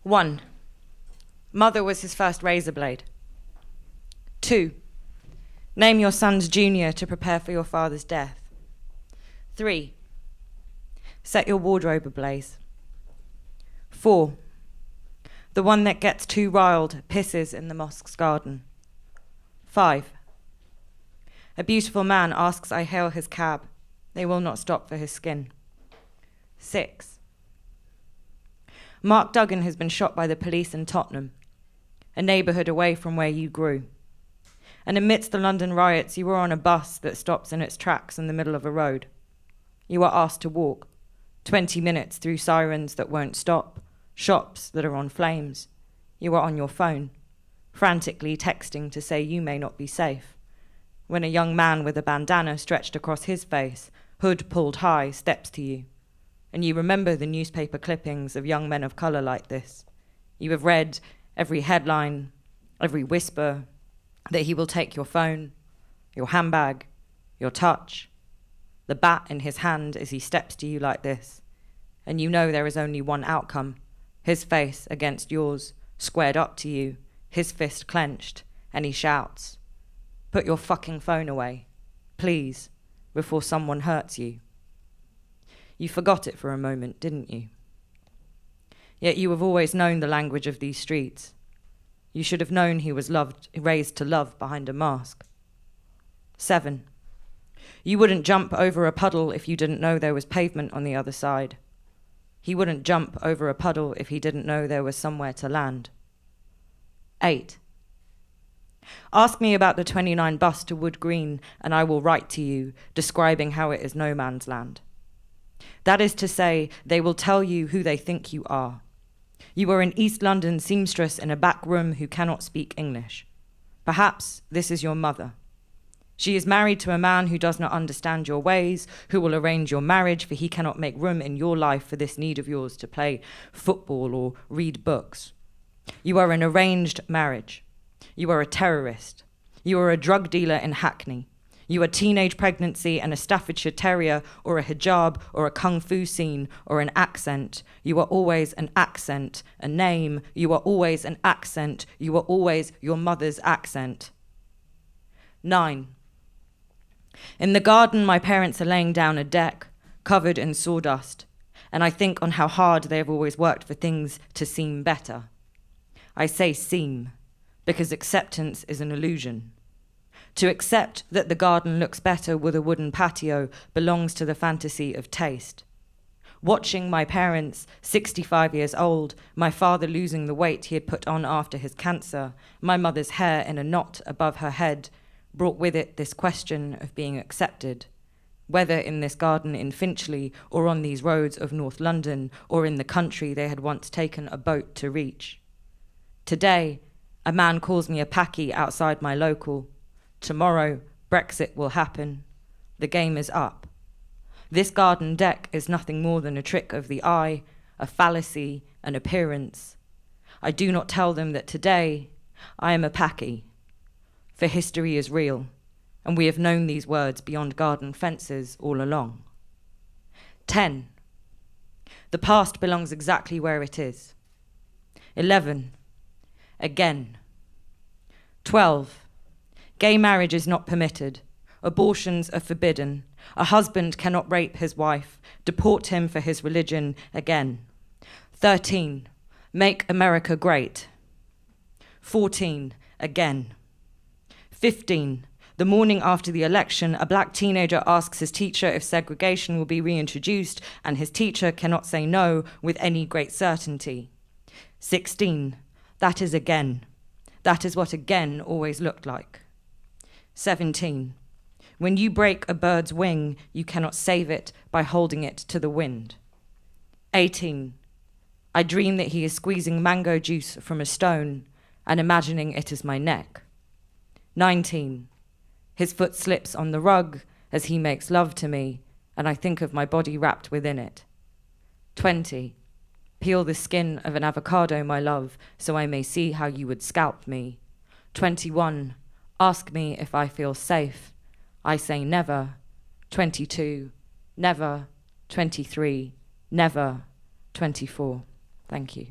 1. Mother was his first razor blade. 2. Name your son's junior to prepare for your father's death. 3. Set your wardrobe ablaze. 4. The one that gets too riled pisses in the mosque's garden. 5. A beautiful man asks I hail his cab. They will not stop for his skin. 6. Mark Duggan has been shot by the police in Tottenham, a neighbourhood away from where you grew. And amidst the London riots, you were on a bus that stops in its tracks in the middle of a road. You are asked to walk 20 minutes through sirens that won't stop, shops that are on flames. You are on your phone, frantically texting to say you may not be safe, when a young man with a bandana stretched across his face, hood pulled high, steps to you. And you remember the newspaper clippings of young men of colour like this. You have read every headline, every whisper, that he will take your phone, your handbag, your touch, the bat in his hand as he steps to you like this. And you know there is only one outcome, his face against yours, squared up to you, his fist clenched, and he shouts, "Put your fucking phone away, please, before someone hurts you." You forgot it for a moment, didn't you? Yet you have always known the language of these streets. You should have known he was raised to love behind a mask. 7. You wouldn't jump over a puddle if you didn't know there was pavement on the other side. He wouldn't jump over a puddle if he didn't know there was somewhere to land. 8. Ask me about the 29 bus to Wood Green, and I will write to you, describing how it is no man's land. That is to say, they will tell you who they think you are. You are an East London seamstress in a back room who cannot speak English. Perhaps this is your mother. She is married to a man who does not understand your ways, who will arrange your marriage, for he cannot make room in your life for this need of yours to play football or read books. You are an arranged marriage. You are a terrorist. You are a drug dealer in Hackney. You are teenage pregnancy and a Staffordshire Terrier or a hijab or a kung fu scene or an accent. You are always an accent, a name. You are always an accent. You are always your mother's accent. 9. In the garden, my parents are laying down a deck covered in sawdust, and I think on how hard they have always worked for things to seem better. I say seem, because acceptance is an illusion. To accept that the garden looks better with a wooden patio belongs to the fantasy of taste. Watching my parents, 65 years old, my father losing the weight he had put on after his cancer, my mother's hair in a knot above her head, brought with it this question of being accepted, whether in this garden in Finchley or on these roads of North London or in the country they had once taken a boat to reach. Today, a man calls me a packie outside my local. Tomorrow, Brexit will happen. The game is up. This garden deck is nothing more than a trick of the eye, a fallacy, an appearance. I do not tell them that today I am a packie, for history is real, and we have known these words beyond garden fences all along. 10. The past belongs exactly where it is. 11. Again. 12. Gay marriage is not permitted. Abortions are forbidden. A husband cannot rape his wife. Deport him for his religion again. 13. Make America great. 14. Again. 15. The morning after the election, a black teenager asks his teacher if segregation will be reintroduced, and his teacher cannot say no with any great certainty. 16. That is again. That is what again always looked like. 17. When you break a bird's wing, you cannot save it by holding it to the wind. 18. I dream that he is squeezing mango juice from a stone and imagining it is my neck. 19. His foot slips on the rug as he makes love to me, and I think of my body wrapped within it. 20. Peel the skin of an avocado, my love, so I may see how you would scalp me. 21. Ask me if I feel safe. I say never. 22. Never. 23. Never. 24. Thank you.